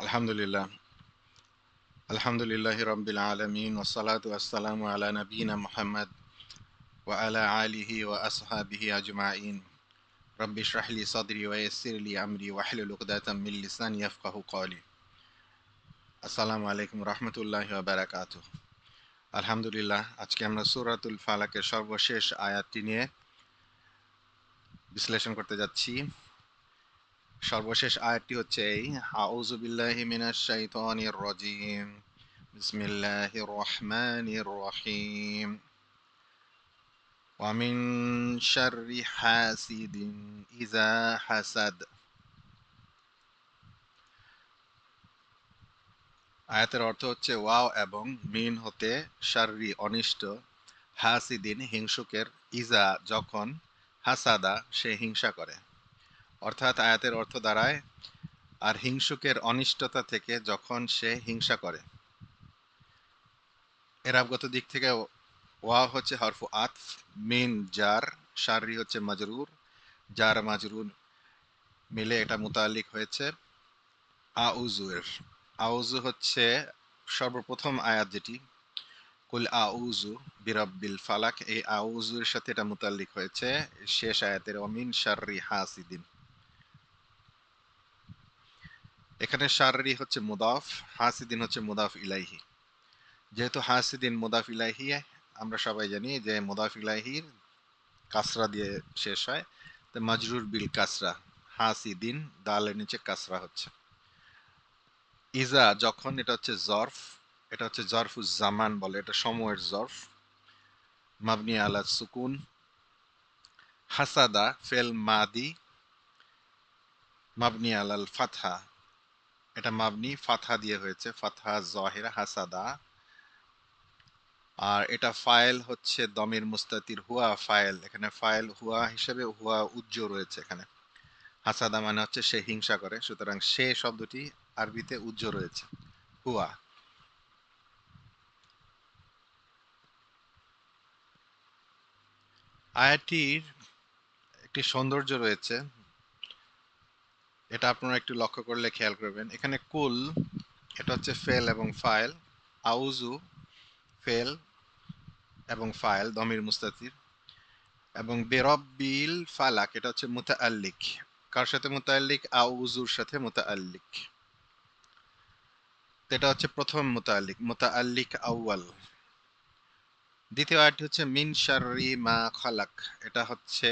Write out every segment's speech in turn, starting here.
আলহামদুলিল্লাহ আলহামদুলিল্লাহি রাব্বিল আলামিন ওয়াসসালাতু ওয়াসসালামু আলা নাবিয়িনা মুহাম্মদ ওয়া আলা আলিহি ওয়া আসহাবিহি আজমাইন রাব্বি ইশরাহ লি সাদরি ওয়া ইয়াসসির লি আমরি ওয়াহলুল উকদাতাম মিন লিসানি ইয়াফকাহু কওলি। আসসালামু আলাইকুম রাহমাতুল্লাহি ওয়া বারাকাতুহু। আলহামদুলিল্লাহ, আজকে আমরা সূরাতুল ফালাকের সর্বশেষ আয়াতটি নিয়ে বিশ্লেষণ করতে যাচ্ছি। সর্বশেষ আয়াতটি হচ্ছে এই, আউযু বিল্লাহি মিনাশ শাইতানির রাজীম, বিসমিল্লাহির রহমানির রহিম, ওয়ামিন শাররি হাসিদিন ইযা হাসাদ। আয়াতের অর্থ হচ্ছে ওয়াও এবং মিন হতে শাররি অনিষ্ট, হাসিদিন হিংসুকের, ইজা যখন, হাসাদা সে হিংসা করে। অর্থাৎ আয়াতের অর্থ দাঁড়ায় আর হিংসুকের অনিষ্টতা থেকে যখন সে হিংসা করে। এরাবগত দিক থেকে ওয়াও হচ্ছে হরফু আতফ, মিন জার, শাররি হচ্ছে মাজরুর, জার মাজরুর মিলে এটা মুতাল্লিক হয়েছে আউযু এর। আউযু হচ্ছে সর্বপ্রথম আয়াত যেটি, কুল আউযু বিরাব্বিল ফালাক, এই আউযুর সাথে এটা মুতাল্লিক হয়েছে শেষ আয়াতের অমিন শাররি হাসিদিন। এখানে শাররি হচ্ছে মুদাফ, হাসিদিন হচ্ছে মুদাফ ইলাইহি। যেহেতু হাসিদিন মুদাফ ইলাইহি, আমরা সবাই জানি যে মুদাফ ইলাইহির কাসরা দিয়ে শেষ হয়, তো মাজরুর বিল কাসরা, হাসিদিন দালের নিচে কাসরা হচ্ছে। ইজা যখন, এটা হচ্ছে জরফ, এটা হচ্ছে জরফুজ জামান বলে, এটা সময়ের জরফ, মাবনি আলা সুকুন। হাসাদা ফেল মাদি, মাবনি আলাল ফাতহা, এটা মাবনি ফাতহা দিয়ে হয়েছে, ফাতহা জাহিরা হাসাদা। আর এটা ফাইল হচ্ছে দমির মুস্তাতির হুয়া ফাইল, এখানে ফাইল হুয়া হিসেবে হুয়া উজ্জ রয়েছে এখানে। হাসাদা মানে হচ্ছে সে হিংসা করে, সুতরাং সে শব্দটি আরবিতে উজ্জ রয়েছে, হুয়া। আয়াতটির একটি সৌন্দর্য রয়েছে, এটা আপনারা একটু লক্ষ্য করলে খেয়াল করবেন। এখানে কুল এটা হচ্ছে ফেল এবং ফাইল, আউজু ফেল এবং ফাইল দমির মুস্তাতির, এবং বেরব্বিল ফালাক এটা হচ্ছে মুতাআল্লিক। কার সাথে মুতাআল্লিক? আউজুর সাথে মুতাআল্লিক। এটা হচ্ছে প্রথম মুতাআল্লিক, মুতাআল্লিক আউয়াল। দ্বিতীয় আয়াতটি হচ্ছে মিন শাররি মা খালাক, এটা হচ্ছে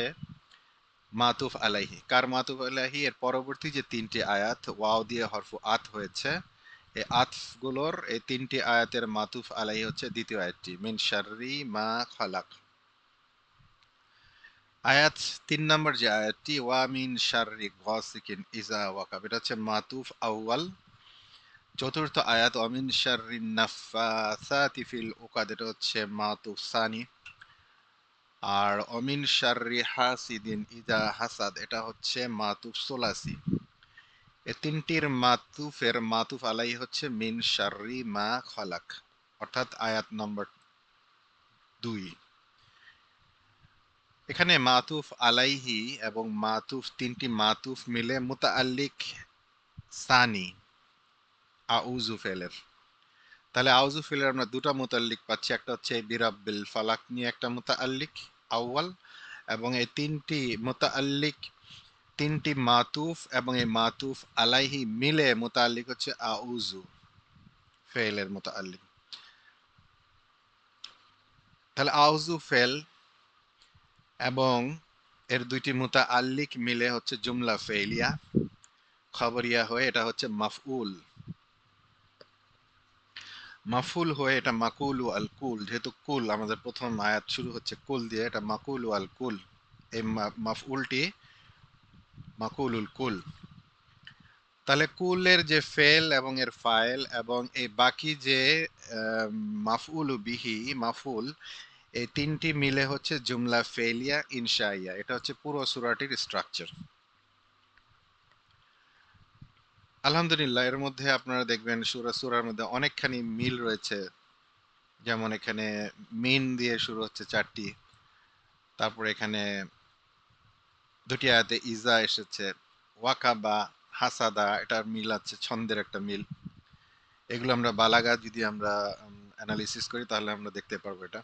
মাতুফ আলাইহি। কার মাতুফ আলাইহি? এর পরবর্তী যে তিনটি আয়াত ওয়াও দিয়ে হরফু আত হয়েছে, এই আতফগুলোর এই তিনটি আয়াতের মাতুফ আলাইহি হচ্ছে দ্বিতীয় আয়াতটি, মিন শাররি মা খালাক। আয়াত ৩ নম্বর যে আয়াতটি, ওয়া মিন শাররি গাসিকিন ইজা ওয়াকাব, এটা হচ্ছে মাতুফ আউয়াল। চতুর্থ আয়াত ওয়া মিন শাররি নাফাসাতি ফিল উকাদ, এটা হচ্ছে মাতুফ সানি। আর অমিন শাররি হাসিদিন ইজা হাসাদ, এটা হচ্ছে মাতুফ সোলাসি। এ তিনটির মাতুফের মাতুফ আলাই হচ্ছে মিন শাররি মা খালাক, অর্থাৎ আয়াত নম্বর ২। এখানে মাতুফ আলাইহি এবং মাতুফ, তিনটি মাতুফ মিলে মুতাআল্লিক সানি আউযু ফেলের। তাহলে আউযু ফেলের আমরা দুটো মুতাআল্লিক পাচ্ছি, একটা হচ্ছে বিরাব্বিল ফালাক নিয়ে একটা মুতাআল্লিক আউয়াল, এবং এই তিনটি মুতাআল্লিক, তিনটি মাতুফ এবং এই মাতুফ আলাইহি মিলে মুতাআল্লিক হচ্ছে আউযু ফেলের মুতাআল্লিক। তাহলে আউযু ফেল এবং এর দুইটি মুতাআল্লিক মিলে হচ্ছে জুমলা ফেলিয়া, খবরিয়া হয়ে এটা হচ্ছে মাফউল। মাফুল হয়ে এটা মাকুল আল কুল, যেহেতু কুল আমাদের প্রথম আয়াত শুরু হচ্ছে কুল দিয়ে, এটা মাকুল আল কুল, এই মাফউলটি মাকুলুল কুল। তাহলে কুলের যে ফেল এবং এর ফাইল এবং এই বাকি যে মাফউল বিহি মাফুল, এই তিনটি মিলে হচ্ছে জুমলা ফেলিয়া ইনশাইয়া। এটা হচ্ছে পুরো সূরাটির স্ট্রাকচার। আলহামদুলিল্লাহ, এর মধ্যে আপনারা দেখবেন সূরার মধ্যে অনেকখানি মিল রয়েছে। যেমন এখানে মিন দিয়ে শুরু হচ্ছে ৪টি, তারপর এখানে দুটি আয়াতে ইজা এসেছে, ওয়াকাবা, হাসাদা, এটার মিল আছে, ছন্দের একটা মিল। এগুলো আমরা বালাগা যদি আমরা অ্যানালিসিস করি তাহলে আমরা দেখতে পারবো এটা।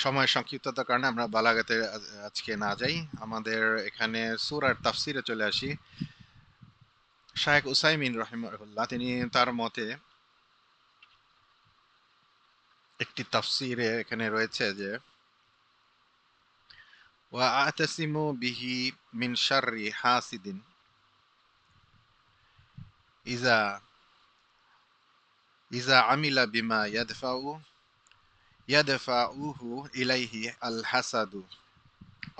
সময় সংক্ষিপ্ততার কারণে আমরা বালাগাতে আজকে না যাই, আমাদের এখানে সূরার তাফসিরে চলে আসি। শায়েখ উসাইমিন রাহিমাহুল্লাহ তিনি তার মতে একটি তাফসিরে এখানে রয়েছে যে ওয়া আতাসিমু বিহি মিন শাররি হাসিদিন ইজা ইজা আমিলা বিমা ইয়াদফাউহু ইলাইহি আল হাসাদু।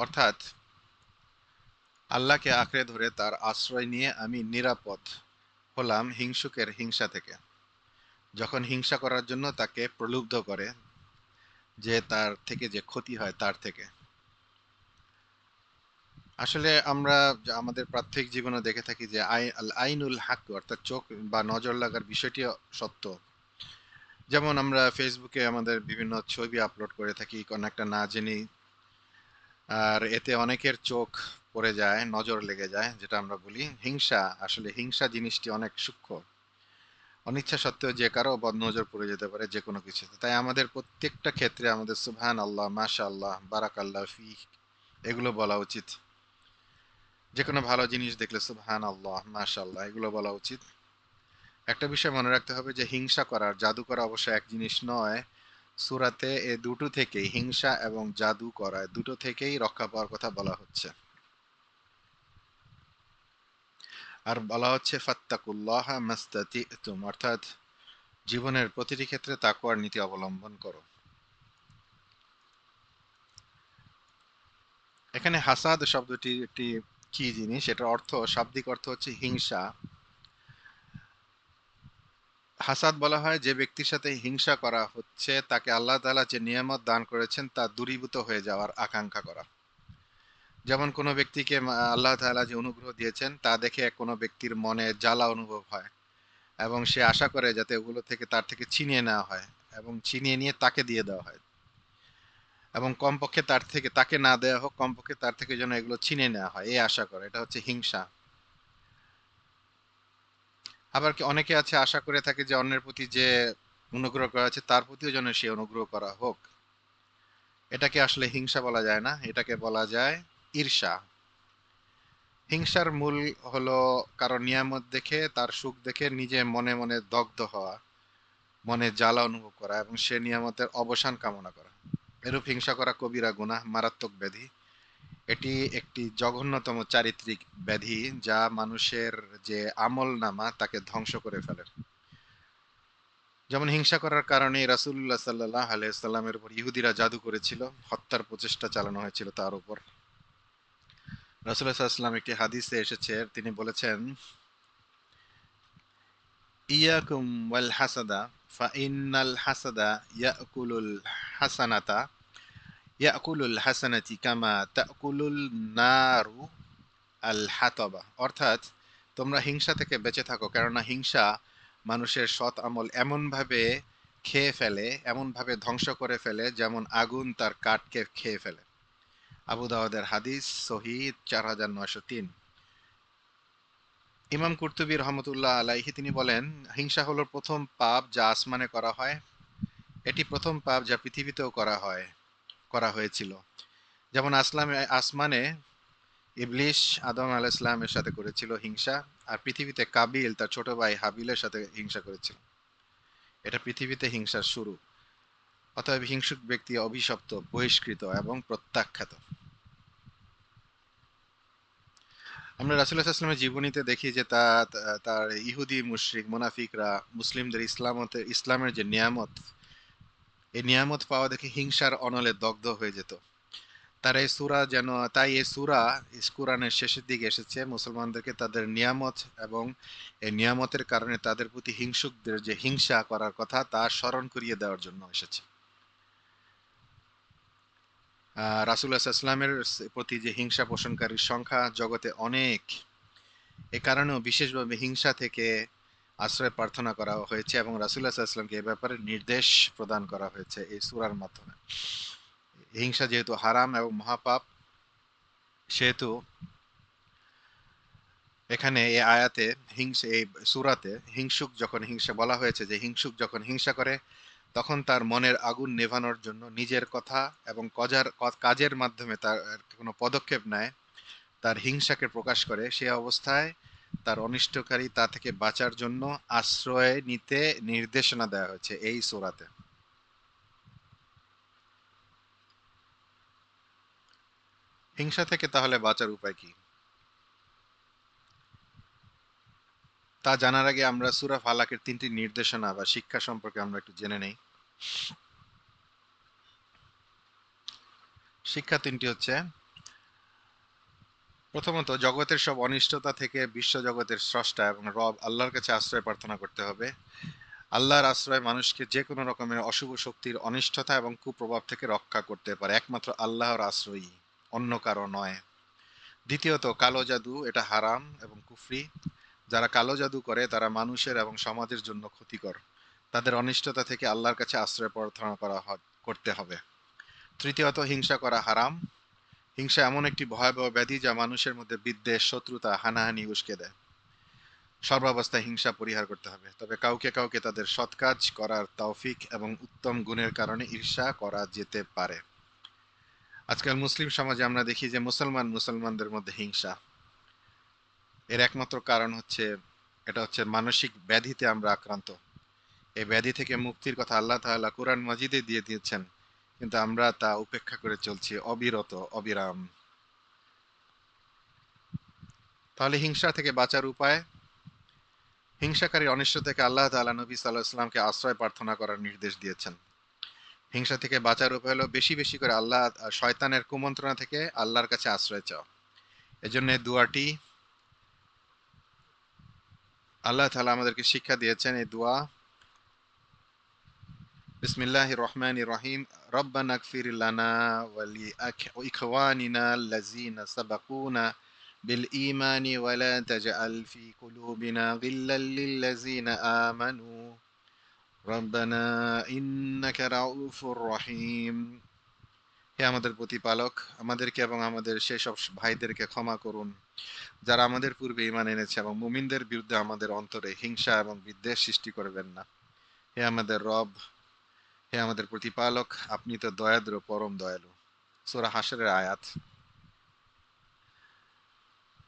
অর্থাৎ আল্লাহকে আঁকড়ে ধরে তার আশ্রয় নিয়ে আমি নিরাপদ হলাম হিংসুকের হিংসা থেকে, যখন হিংসা করার জন্য তাকে প্রলুব্ধ করে, যে তার থেকে যে ক্ষতি হয় তার থেকে। আসলে আমরা আমাদের প্রাত্যহিক জীবনে দেখে থাকি যে আল আইনুল হাক, অর্থাৎ চোখ বা নজর লাগার বিষয়টি সত্য। যেমন আমরা ফেসবুকে আমাদের বিভিন্ন ছবি আপলোড করে থাকি কোনো একটা না জেনেই, আর এতে অনেকের চোখ পড়ে যায়, নজর লেগে যায়, যেটা আমরা বলি হিংসা। আসলে হিংসা জিনিসটি অনেক সূক্ষ্ম, অনিচ্ছা সত্ত্বেও যে কারো বদনজর পড়ে যেতে পারে যে কোনো কিছুতে। তাই আমাদের প্রত্যেকটা ক্ষেত্রে আমাদের সুবহান আল্লাহ, মাশা আল্লাহ, বারাকাল্লাহ ফি, এগুলো বলা উচিত। যে কোনো ভালো জিনিস দেখলে সুবহান আল্লাহ, মাশা আল্লাহ, এগুলো বলা উচিত। একটা বিষয় মনে রাখতে হবে যে হিংসা করার, জাদু করা অবশ্য এক জিনিস নয়। সূরাতে এ দুটো থেকেই, হিংসা এবং জাদু করা, দুটো থেকেই রক্ষা পাওয়ার কথা বলা হচ্ছে। আর বলা হচ্ছে ফাত্তাকুল্লাহা মাস্তাতিতুম, অর্থাৎ জীবনের প্রতিটি ক্ষেত্রে তাকওয়ার নীতি অবলম্বন করো। এখানে হাসাদ শব্দটি একটি কি জিনিস, এটার অর্থ, শাব্দিক অর্থ হচ্ছে হিংসা। হাসাদ বলা হয় যে ব্যক্তির সাথে হিংসা করা হচ্ছে তাকে আল্লাহ তাআলা যে নিয়ামত দান করেছেন তা দূরীভূত হয়ে যাওয়ার আকাঙ্ক্ষা করা। যেমন কোনো ব্যক্তিকে আল্লাহ তাআলা যে অনুগ্রহ দিয়েছেন তা দেখে কোনো ব্যক্তির মনে জ্বালা অনুভব হয় এবং সে আশা করে যাতে ওগুলো থেকে তার থেকে ছিনিয়ে নেওয়া হয় এবং ছিনিয়ে নিয়ে তাকে দিয়ে দেওয়া হয়, এবং কমপক্ষে তার থেকে তাকে না দেওয়া হোক, কমপক্ষে তার থেকে যেন এগুলো ছিনিয়ে নেওয়া হয় এই আশা করে, এটা হচ্ছে হিংসা। আবার কি অনেকে আছে আশা করে থাকে যে অন্যের প্রতি যে অনুগ্রহ করা আছে তার প্রতিও যেন সে অনুগ্রহ করা হোক। এটাকে আসলে হিংসা বলা যায় না, এটাকে বলা যায় ঈর্ষা। হিংসার মূল হলো কারো নিয়ামত দেখে, তার সুখ দেখে নিজে মনে মনে দগ্ধ হওয়া, মনে জ্বালা অনুভব করা এবং সে নিয়ামতের অবসান কামনা করা। এরূপ হিংসা করা কবিরা গুনাহ, মারাত্মক ব্যাধি। এটি একটি জঘন্যতম চারিত্রিক ব্যাধি যা মানুষের যে আমল নামা তাকে ধ্বংস করে ফেলে। যেমন হিংসা করার কারণে রাসূলুল্লাহ সাল্লাল্লাহু আলাইহি সাল্লামের উপর ইহুদিরা জাদু করেছিল, হত্যার প্রচেষ্টা চালানো হয়েছিল তার উপর। রাসূলুল্লাহ সাল্লাল্লাহু আলাইহি সাল্লাম একটি হাদিসে এসেছে, তিনি বলেছেন ইয়াকুম ওয়াল হাসাদা ফা ইন্নাল হাসাদা ইয়াকুলুল হাসানাতা ইয়াকুলুল হাসানাতি কামা তাকুলুল নারু আল হাতাবা। অর্থাৎ তোমরা হিংসা থেকে বেঁচে থাকো, কেননা হিংসা মানুষের সৎ আমল এমনভাবে খেয়ে ফেলে, এমনভাবে ধ্বংস করে ফেলে যেমন আগুন তার কাঠকে খেয়ে ফেলে। আবু দাউদের হাদিস, সহিহ 4903। ইমাম কুরতুবী রহমতুল্লাহ আলাইহি তিনি বলেন, হিংসা হলো প্রথম পাপ যা আসমানে করা হয়। এটি প্রথম পাপ যা পৃথিবীতেও করা হয়েছিল। যেমন আসমানে ইবলিশ আদম আলাইহিস সালামের সাথে করেছিল হিংসা, আর পৃথিবীতে কাবিল তার ছোট ভাই হাবিলের সাথে হিংসা করেছিল। এটা পৃথিবীতে হিংসার শুরু। অতএব হিংসুক ব্যক্তি অভিশপ্ত, বহিষ্কৃত এবং প্রত্যাখ্যাত। আমরা রাসূলুল্লাহ সাল্লাল্লাহু আলাইহি ওয়াসাল্লামের জীবনীতে দেখি যে তার ইহুদি মুশরিক মুনাফিকরা মুসলিমদের ইসলামের যে নিয়ামত, এই নিয়ামত পাওয়া দেখে হিংসার অনলে দগ্ধ হয়ে যেত। তার এই সূরা যেন, তাই এই সূরা কোরআনের শেষের দিকে এসেছে মুসলমানদেরকে তাদের নিয়ামত এবং এই নিয়ামতের কারণে তাদের প্রতি হিংসুকদের যে হিংসা করার কথা তা স্মরণ করিয়ে দেওয়ার জন্য এসেছে। রাসূলুল্লাহ সাল্লাল্লাহু আলাইহি ওয়াসাল্লামের প্রতি যে হিংসা পোষণকারীর সংখ্যা জগতে অনেক, এ কারণেও বিশেষভাবে হিংসা থেকে আশ্রয় প্রার্থনা করা হয়েছে এবং রাসূলুল্লাহ সাল্লাল্লাহু আলাইহি ওয়াসাল্লামকে এ ব্যাপারে নির্দেশ প্রদান করা হয়েছে এই সূরার মাধ্যমে। হিংসা যেহেতু হারাম এবং মহাপাপ, সেহেতু এখানে এই আয়াতে এই সূরাতে হিংসুক যখন হিংসা বলা হয়েছে যে হিংসুক যখন হিংসা করে তখন তার মনের আগুন নেভানোর জন্য নিজের কথা এবং কাজের মাধ্যমে তার কোনো পদক্ষেপ নেয়, তার হিংসাকে প্রকাশ করে, সে অবস্থায় তার অনিষ্টকারী তা থেকে বাঁচার জন্য আশ্রয় নিতে নির্দেশনা দেওয়া হয়েছে এই সূরাতে। হিংসা থেকে তাহলে বাঁচার উপায় কি, তা জানার আগে আমরা সূরা ফালাকের 3টি নির্দেশনা বা শিক্ষা সম্পর্কে আমরা একটু জেনে নেই। শিক্ষা 3টি হচ্ছে: প্রথমত, জগতের সব অনিষ্টতা থেকে বিশ্ব জগতের স্রষ্টা এবং রব আল্লাহর কাছে আশ্রয় প্রার্থনা করতে হবে। আল্লাহর আশ্রয় মানুষকে যে কোনো রকমের অশুভ শক্তির অনিষ্টতা এবং কুপ্রভাব থেকে রক্ষা করতে পারে, একমাত্র আল্লাহর আশ্রয়ই, অন্য কারো নয়। দ্বিতীয়ত, কালো জাদু এটা হারাম এবং কুফরি। যারা কালো জাদু করে তারা মানুষের এবং সমাজের জন্য ক্ষতিকর। তাদের অনিষ্টতা থেকে আল্লাহর কাছে আশ্রয় প্রার্থনা করতে হবে। তৃতীয়ত, হিংসা করা হারাম। হিংসা এমন একটি ভয়াবহ ব্যাধি যা মানুষের মধ্যে বিদ্বেষ, শত্রুতা, হানাহানি উস্কে দেয়। সর্বাবস্থায় হিংসা পরিহার করতে হবে, তবে কাউকে কাউকে তাদের সৎ কাজ করার তৌফিক এবং উত্তম গুণের কারণে ঈর্ষা করা যেতে পারে। আজকাল মুসলিম সমাজে আমরা দেখি যে মুসলমানদের মধ্যে হিংসা, এর একমাত্র কারণ হচ্ছে এটা হচ্ছে মানসিক ব্যাধিতে আমরা আক্রান্ত। এই ব্যাধি থেকে মুক্তির কথা আল্লাহ তাআলা কোরআন মাজিদে দিয়ে দিয়েছেন, কিন্তু আমরা তা উপেক্ষা করে চলছি অবিরত, অবিরাম। তাহলে হিংসা থেকে বাঁচার উপায়: হিংসাকারী অনিষ্ট থেকে আল্লাহ তাআলা নবী সাল্লাল্লাহু আলাইহি ওয়াসাল্লামকে আশ্রয় প্রার্থনা করার নির্দেশ দিয়েছেন। হিংসা থেকে বাঁচার উপায় হলো বেশি বেশি করে শয়তানের কুমন্ত্রণা থেকে আল্লাহর কাছে আশ্রয় চাওয়া। এজন্য দোয়াটি আল্লাহ তাআলা আমাদেরকে শিক্ষা দিয়েছেন। এই দোয়া: বিসমিল্লাহির রহমানির রহিম, রব্বানা ইগফির লানা ওয়া ইখওয়ানিনা আল্লাযীনা সাবাকুনা বিল ঈমানি ওয়া লা তাজআল ফি কুলুবিনা গিল্লাল লিল্লাযীনা আমানু রব্বানা ইন্নাকা রাউফুর রহিম। হে আমাদের প্রতিপালক, আমাদেরকে এবং আমাদের সেসব ভাইদেরকে ক্ষমা করুন যারা আমাদের পূর্বে ঈমান এনেছে, এবং মুমিনদের বিরুদ্ধে আমাদের অন্তরে হিংসা এবং বিদ্বেষ সৃষ্টি করবেন না। হে আমাদের রব, হে আমাদের প্রতিপালক, আপনি তো দয়াদ্র, পরম দয়ালু। সূরা হাশরের আয়াত।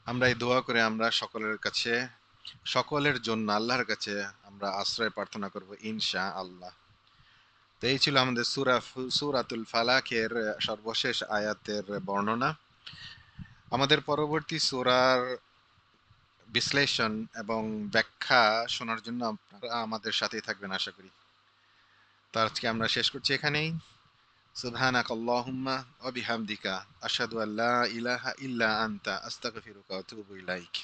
আমরা এই দোয়া করে আমরা সকলের জন্য আল্লাহর কাছে আমরা আশ্রয় প্রার্থনা করব ইনশাআল্লাহ। তো এই ছিল আমাদের সূরাতুল ফালাকের সর্বশেষ আয়াতের বর্ণনা। আমাদের পরবর্তী সূরার বিশ্লেষণ এবং ব্যাখ্যা শোনার জন্য আপনারা আমাদের সাথেই থাকবেন আশা করি। তো আজকে আমরা শেষ করছি এখানেই। সুবহানাকাল্লাহুম্মা ওয়া বিহামদিকা আশহাদু আল্লা ইলাহা ইল্লা আনতা আস্তাগফিরুকা ওয়া আতুবু ইলাইক।